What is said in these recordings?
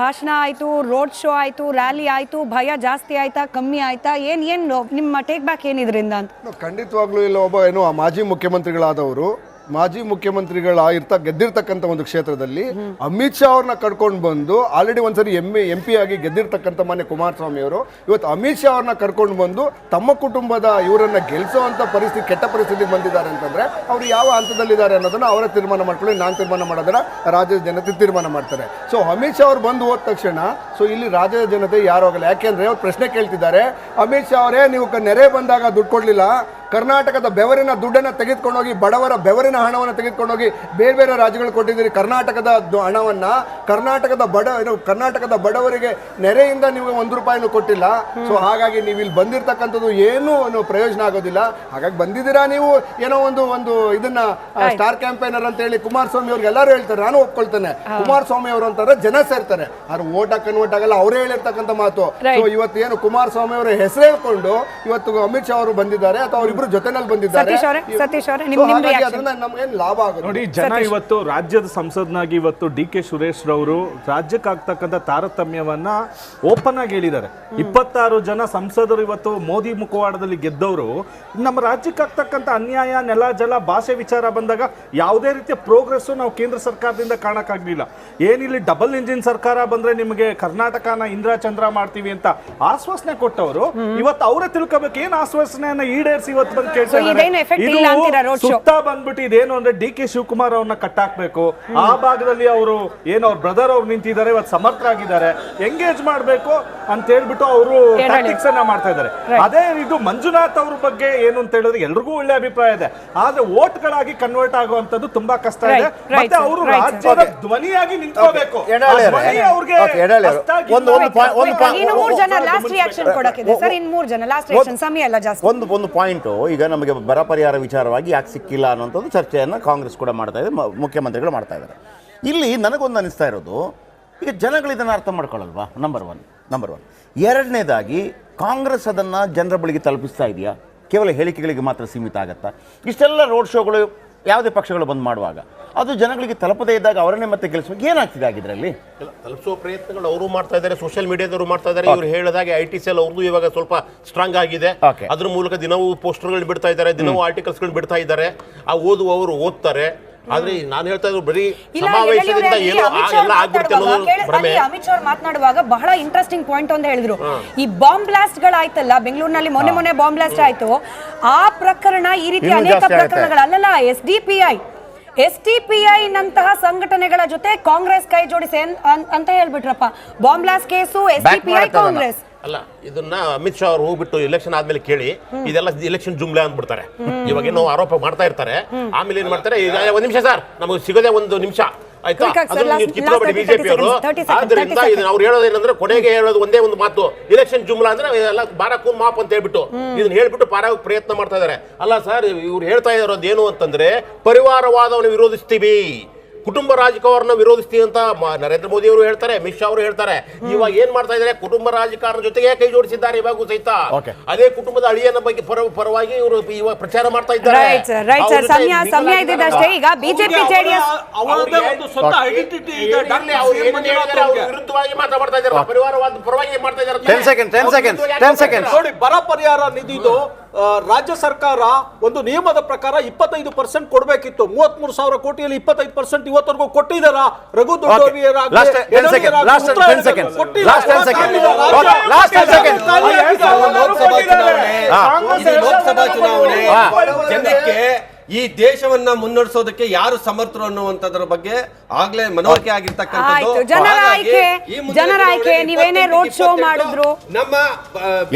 ಭಾಷಣ ಆಯಿತು, road show ಆಯಿತು, ರ್ಯಾಲಿ ಆಯಿತು, ಭಯ ಜಾಸ್ತಿ ಆಯ್ತಾ ಕಮ್ಮಿ ಆಯ್ತಾ? ಏನು ನಿಮ್ಮ ಟೇಕ್ ಬ್ಯಾಕ್ ಏನಿದ್ರಿಂದ ಅಂತ? ಖಂಡಿತವಾಗ್ಲೂ ಇಲ್ಲ. ಒಬ್ಬ ಮಾಜಿ ಮುಖ್ಯಮಂತ್ರಿಗಳಾದವರು ಗೆದ್ದಿರ್ತಕ್ಕಂಥ ಒಂದು ಕ್ಷೇತ್ರದಲ್ಲಿ ಅಮಿತ್ ಶಾ ಅವ್ರನ್ನ ಕರ್ಕೊಂಡು ಬಂದು ಆಲ್ರೆಡಿ ಒಂದ್ಸರಿ MP ಆಗಿ ಗೆದ್ದಿರ್ತಕ್ಕಂಥ ಮಾನ್ಯ ಕುಮಾರಸ್ವಾಮಿ ಅವರು ಇವತ್ತು ಅಮಿತ್ ಶಾ ಅವ್ರನ್ನ ಕರ್ಕೊಂಡು ಬಂದು ತಮ್ಮ ಕುಟುಂಬದ ಇವರನ್ನ ಗೆಲ್ಸೋವಂಥ ಪರಿಸ್ಥಿತಿ, ಕೆಟ್ಟ ಪರಿಸ್ಥಿತಿ ಬಂದಿದ್ದಾರೆ ಅಂತಂದ್ರೆ ಅವರು ಯಾವ ಹಂತದಲ್ಲಿದ್ದಾರೆ ಅನ್ನೋದನ್ನ ಅವರೇ ತೀರ್ಮಾನ ಮಾಡ್ಕೊಳ್ಳಿ. ನಾನು ತೀರ್ಮಾನ ಮಾಡೋದನ್ನ ರಾಜ್ಯದ ಜನತೆ ತೀರ್ಮಾನ ಮಾಡ್ತಾರೆ. ಸೊ ಅಮಿತ್ ಶಾ ಅವ್ರು ಬಂದು ಹೋದ ತಕ್ಷಣ ಇಲ್ಲಿ ರಾಜ್ಯದ ಜನತೆ ಯಾರು ಆಗಲ್ಲ. ಯಾಕೆಂದ್ರೆ ಅವ್ರು ಪ್ರಶ್ನೆ ಕೇಳ್ತಿದ್ದಾರೆ, ಅಮಿತ್ ಶಾ ಅವರೇ ನೀವು ನೆರೆ ಬಂದಾಗ ದುಡ್ಡು ಕೊಡ್ಲಿಲ್ಲ, ಕರ್ನಾಟಕದ ಬೆವರಿನ ದುಡ್ಡನ್ನು ತೆಗೆದುಕೊಂಡೋಗಿ ಬಡವರ ಬೆವರಿನ ಹಣವನ್ನು ತೆಗೆದುಕೊಂಡೋಗಿ ಬೇರೆ ಬೇರೆ ರಾಜ್ಯಗಳು ಕೊಟ್ಟಿದ್ದೀರಿ. ಕರ್ನಾಟಕದ ಹಣವನ್ನ ಕರ್ನಾಟಕದ ಬಡವರಿಗೆ ನೆರೆಯಿಂದ ನೀವು ₹1 ಕೊಟ್ಟಿಲ್ಲ. ಸೊ ಹಾಗಾಗಿ ನೀವು ಇಲ್ಲಿ ಬಂದಿರತಕ್ಕಂಥದ್ದು ಏನೂ ಪ್ರಯೋಜನ ಆಗೋದಿಲ್ಲ. ಹಾಗಾಗಿ ಬಂದಿದ್ದೀರಾ ನೀವು ಏನೋ ಒಂದು ಇದನ್ನ ಸ್ಟಾರ್ ಕ್ಯಾಂಪೇನರ್ ಅಂತ ಹೇಳಿ ಕುಮಾರಸ್ವಾಮಿ ಅವ್ರಿಗೆ ಎಲ್ಲರೂ ಹೇಳ್ತಾರೆ, ನಾನು ಒಪ್ಕೊಳ್ತೇನೆ. ಕುಮಾರಸ್ವಾಮಿ ಅವರು ಅಂತಾರೆ ಜನ ಸೇರ್ತಾರೆ, ಆದ್ರೆ ಓಟ್ ಕನ್ವರ್ಟ್ ಆಗಲ್ಲ. ಅವರೇ ಹೇಳಿರ್ತಕ್ಕಂಥ ಮಾತು. ಸೊ ಇವತ್ತು ಏನು ಕುಮಾರಸ್ವಾಮಿ ಅವರ ಹೆಸರು ಹೇಳ್ಕೊಂಡು ಇವತ್ತು ಅಮಿತ್ ಶಾ ಅವರು ಬಂದಿದ್ದಾರೆ ಅಥವಾ ಅವರಿಬ್ರು ಜೊತೆನಲ್ಲಿ ಬಂದಿದ್ದಾರೆ. ಲಾಭ ಆಗುತ್ತೆ ನೋಡಿ. ಜನ ಇವತ್ತು ರಾಜ್ಯದ ಸಂಸದನಾಗಿ ಇವತ್ತು DK ಸುರೇಶ್ ರವರು ರಾಜ್ಯಕ್ಕಾಗ್ತಕ್ಕಂಥ ತಾರತಮ್ಯವನ್ನ ಓಪನ್ ಆಗಿ ಹೇಳಿದ್ದಾರೆ. 26 ಜನ ಸಂಸದರು ಇವತ್ತು ಮೋದಿ ಮುಖವಾಡದಲ್ಲಿ ಗೆದ್ದವರು ನಮ್ಮ ರಾಜ್ಯಕ್ಕಾಗ್ತಕ್ಕಂಥ ಅನ್ಯಾಯ, ನೆಲ ಜಲ ಭಾಷೆ ವಿಚಾರ ಬಂದಾಗ ಯಾವುದೇ ರೀತಿಯ ಪ್ರೋಗ್ರೆಸ್ ನಾವು ಕೇಂದ್ರ ಸರ್ಕಾರದಿಂದ ಕಾಣಕ್ಕಾಗ್ಲಿಲ್ಲ. ಏನಿಲ್ಲಿ ಡಬಲ್ ಇಂಜಿನ್ ಸರ್ಕಾರ ಬಂದ್ರೆ ನಿಮಗೆ ಕರ್ನಾಟಕನ ಇಂದ್ರ ಚಂದ್ರ ಮಾಡ್ತೀವಿ ಅಂತ ಆಶ್ವಾಸನೆ ಕೊಟ್ಟವರು ಇವತ್ತು ಅವರೇ ತಿಳ್ಕೋಬೇಕು ಏನ್ ಆಶ್ವಾಸನೆಯನ್ನ ಈಡೇರಿಸಿ ಇವತ್ತು ಬಂದು ಸುತ್ತ ಬಂದ್ಬಿಟ್ಟು ಇದೇನು ಅಂದ್ರೆ DK ಶಿವಕುಮಾರ್ ಅವ್ರನ್ನ ಕಟ್ಟಾಕ್ಬೇಕು. ಆ ಭಾಗದಲ್ಲಿ ಅವರು ಏನೋ ಅವ್ರ ಬ್ರದರ್ ಅವ್ರು ನಿಂತಿದ್ದಾರೆ, ಇವತ್ತು ಸಮರ್ಥರಾಗಿದ್ದಾರೆ, ಎಂಗೇಜ್ ಮಾಡ್ಬೇಕು ಅಂತ ಹೇಳ್ಬಿಟ್ಟು ಅವರು ಟ್ಯಾಕ್ಟಿಕ್ಸ್ ಅನ್ನ ಮಾಡ್ತಾ ಇದ್ದಾರೆ. ಅದೇ ಇದು ಮಂಜುನಾಥ್ ಅವ್ರ ಬಗ್ಗೆ ಏನು ಅಂತ ಹೇಳಿದ್ರೆ ಎಲ್ರಿಗೂ ಒಳ್ಳೆ ಅಭಿಪ್ರಾಯ ಇದೆ, ಆದ್ರೆ ವೋಟ್ ಗಳಾಗಿ ಕನ್ವರ್ಟ್ ಆಗುವಂತದ್ದು ತುಂಬಾ ಕಷ್ಟ ಇದೆ. ಮತ್ತೆ ಅವರು ರಾಜ್ಯದ ಧ್ವನಿಯಾಗಿ ನಿಂತ್ಕೋಬೇಕು. ಒಂದು ಪಾಯಿಂಟ್ ಈಗ ನಮಗೆ ಬರ ಪರಿಹಾರ ವಿಚಾರವಾಗಿ ಯಾಕೆ ಸಿಕ್ಕಿಲ್ಲ ಅನ್ನೋಂಥದ್ದು ಚರ್ಚೆಯನ್ನು ಕಾಂಗ್ರೆಸ್ ಕೂಡ ಮಾಡ್ತಾ ಇದೆ, ಮುಖ್ಯಮಂತ್ರಿಗಳು ಮಾಡ್ತಾ ಇದ್ದಾರೆ. ಇಲ್ಲಿ ನನಗೊಂದು ಅನಿಸ್ತಾ ಇರೋದು, ಈಗ ಜನಗಳು ಇದನ್ನು ಅರ್ಥ ಮಾಡ್ಕೊಳ್ಳಲ್ವಾ? Number one. ಎರಡನೇದಾಗಿ ಕಾಂಗ್ರೆಸ್ ಅದನ್ನು ಜನರ ಬಳಿಗೆ ತಲುಪಿಸ್ತಾ ಇದೆಯಾ? ಕೇವಲ ಹೇಳಿಕೆಗಳಿಗೆ ಮಾತ್ರ ಸೀಮಿತ ಆಗತ್ತಾ? ಇಷ್ಟೆಲ್ಲ ರೋಡ್ ಶೋಗಳು ಯಾವುದೇ ಪಕ್ಷಗಳು ಬಂದ್ ಮಾಡುವಾಗ ಅದು ಜನಗಳಿಗೆ ತಲುಪದೇ ಇದ್ದಾಗ ಅವರನ್ನೇ ಮತ್ತೆ ಗೆಲ್ಲಿಸುವಾಗ ಏನಾಗ್ತಿದೆ ಆಗಿದ್ರಲ್ಲಿ? ತಲುಪಿಸುವ ಪ್ರಯತ್ನಗಳು ಅವರು ಮಾಡ್ತಾ ಇದ್ದಾರೆ, ಸೋಷಿಯಲ್ ಮೀಡಿಯಾದವರು ಮಾಡ್ತಾ ಇದ್ದಾರೆ. ಇವರು ಹೇಳಿದಾಗೆ IT ಸೆಲ್ ಅವ್ರದ್ದು ಇವಾಗ ಸ್ವಲ್ಪ ಸ್ಟ್ರಾಂಗ್ ಆಗಿದೆ. ಅದ್ರ ಮೂಲಕ ದಿನವೂ ಪೋಸ್ಟರ್ಗಳು ಬಿಡ್ತಾ ಇದ್ದಾರೆ, ದಿನವೂ ಆರ್ಟಿಕಲ್ಸ್ಗಳು ಬಿಡ್ತಾ ಇದ್ದಾರೆ. ಆ ಓದುವವರು ಓದ್ತಾರೆ. ಆದ್ರೆ ನಾನು ಹೇಳ್ತಾ ಇದ್ರು ಬರೀ ಸಮಾವೇಶದಿಂದ ಏನೋ ಎಲ್ಲ ಆಗ್ಬಿಡುತ್ತೆ ಅನ್ನೋದು ಭ್ರಮೆ. ಅಮಿತ್ ಶಾ ಮಾತನಾಡುವಾಗ ಬಹಳ ಇಂಟ್ರೆಸ್ಟಿಂಗ್ ಪಾಯಿಂಟ್ ಅಂತ ಹೇಳಿದ್ರು. ಈ ಬಾಂಬ್ ಬ್ಲಾಸ್ಟ್ ಗಳಾಯ್ತಲ್ಲ ಬೆಂಗಳೂರಿನಲ್ಲಿ, ಮೊನ್ನೆ ಬಾಂಬ್ ಬ್ಲಾಸ್ಟ್ ಆಯ್ತು. ಆ ಪ್ರಕರಣ ಈ ರೀತಿ ಅನೇಕ ಪ್ರಕರಣಗಳಲ್ಲ. SDPI ನಂತಹ ಸಂಘಟನೆಗಳ ಜೊತೆ ಕಾಂಗ್ರೆಸ್ ಕೈ ಜೋಡಿಸಿ ಅಂತ ಹೇಳ್ಬಿಟ್ರಪ್ಪ. Bomb blast case SDPI Congress ಅಲ್ಲ. ಇದನ್ನ ಅಮಿತ್ ಶಾ ಅವರು ಹೋಗ್ಬಿಟ್ಟು ಎಲೆಕ್ಷನ್ ಆದ್ಮೇಲೆ ಕೇಳಿ ಇದೆಲ್ಲ ಎಲೆಕ್ಷನ್ ಜುಮ್ಲೆ ಅಂದ್ಬಿಡ್ತಾರೆ. ಇವಾಗ ಏನೋ ಆರೋಪ ಮಾಡ್ತಾ ಇರ್ತಾರೆ, ಆಮೇಲೆ ಏನ್ ಮಾಡ್ತಾರೆ, ಒಂದ್ ನಿಮಿಷ ಸರ್ ನಮಗೆ ಸಿಗೋದೇ ಒಂದು ನಿಮಿಷ ಆಯ್ತಾ, ಅದನ್ನ ನೀವು ಕಿತ್ಕೊಬೇಡಿ BJP ಅವರು. ಆದ್ರಿಂದ ಇದನ್ನ ಅವ್ರು ಹೇಳೋದೇನಂದ್ರೆ ಕೊನೆಗೆ ಹೇಳೋದು ಒಂದೇ ಒಂದು ಮಾತು, ಎಲೆಕ್ಷನ್ ಜುಮ್ಲಾ ಅಂದ್ರೆ ಎಲ್ಲ ಬಾರಕೂನ್ ಮಾಪ್ ಅಂತ ಹೇಳ್ಬಿಟ್ಟು ಇದನ್ನ ಹೇಳ್ಬಿಟ್ಟು ಪಾರಾಗ ಪ್ರಯತ್ನ ಮಾಡ್ತಾ ಇದಾರೆ. ಅಲ್ಲ ಸರ್, ಇವ್ರು ಹೇಳ್ತಾ ಇರೋದು ಏನು ಅಂತಂದ್ರೆ ಪರಿವಾರವಾದವನ್ನು ವಿರೋಧಿಸ್ತೀವಿ, ಕುಟುಂಬ ರಾಜಕಾರಣ ವಿರೋಧಿಸ್ತೀವಿ ಅಂತ ನರೇಂದ್ರ ಮೋದಿ ಅವರು ಹೇಳ್ತಾರೆ, ಅಮಿತ್ ಶಾ ಅವರು ಹೇಳ್ತಾರೆ. ಇವಾಗ ಏನ್ ಮಾಡ್ತಾ ಇದ್ದಾರೆ, ಕುಟುಂಬ ರಾಜಕಾರಣ ಜೊತೆಗೆ ಕೈ ಜೋಡಿಸಿದ್ದಾರೆ ಇವಾಗೂ ಸಹಿತ. ಅದೇ ಕುಟುಂಬದ ಅಳಿಯನ ಬಗ್ಗೆ ಪರವಾಗಿ ಇವರು ಇವಾಗ ಪ್ರಚಾರ ಮಾಡ್ತಾ ಇದ್ದಾರೆ. ವಿರುದ್ಧವಾಗಿ ಮಾತಾಡ್ತಾ ಇದ್ದಾರೆ, ಪರಿವಾರವಾದ ಪರವಾಗಿ ಮಾಡ್ತಾ ಇದ್ದಾರೆ. ನೋಡಿ, ಬರ ಪರಿಹಾರ ನಿಧಿದು ರಾಜ್ಯ ಸರ್ಕಾರ ಒಂದು ನಿಯಮದ ಪ್ರಕಾರ 25% ಕೊಡಬೇಕಿತ್ತು. 33,000 ಕೋಟಿಯಲ್ಲಿ 25% ಇವತ್ತರೆಗೂ ಕೊಟ್ಟಿದ್ದಾರಾ? ರಘು ಲೋಕಸಭಾ ಚುನಾವಣೆ ಜನಕ್ಕೆ ಈ ದೇಶವನ್ನ ಮುನ್ನಡೆಸೋದಕ್ಕೆ ಯಾರು ಸಮರ್ಥರು ಅನ್ನುವಂಥದ್ರ ಬಗ್ಗೆ ಆಗ್ಲೇ ಮನವರಿಕೆ ಆಗಿರ್ತಕ್ಕಂಥದ್ದು. ಜನರ ಆಯ್ಕೆ ನೀವೇನೇ ರೋಡ್ ಶೋ ಮಾಡಿದ್ರು ನಮ್ಮ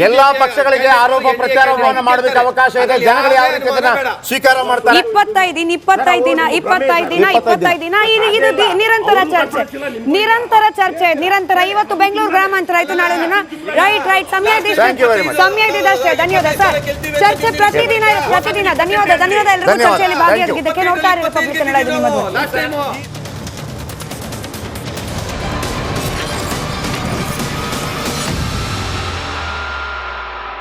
ಎಲ್ಲಾ ಪಕ್ಷಗಳಿಗೆ ಆರೋಪ ಪ್ರಚಾರವನ್ನು ಮಾಡೋದಕ್ಕೆ ಅವಕಾಶ ಇದೆ. ಜನಗಳು ಯಾವ ರೀತಿ ಅದನ್ನ ಸ್ವೀಕಾರ ಮಾಡ್ತಾರೆ? 25 ದಿನ ಇದು ನಿರಂತರ ಚರ್ಚೆ. ಇವತ್ತು ಬೆಂಗಳೂರು ಗ್ರಾಮಾಂತರ ಆಯ್ತು, ನಾಳೆ ದಿನ ರೈಟ್ ಸಮಯ ಇದ್ದಷ್ಟೇ. ಧನ್ಯವಾದ ಸರ್. ಚರ್ಚೆ ಪ್ರತಿದಿನ. ಧನ್ಯವಾದ ಎಲ್ರಿಗೂ ಚರ್ಚೆಯಲ್ಲಿ ಭಾಗಿಯಾಗಿದ್ದಕ್ಕೆ. ನೋಡ್ತಾ ಇರಿ ರಿಪಬ್ಲಿಕ್ ಕನ್ನಡ. ಇದು ನಿಮ್ಮದು.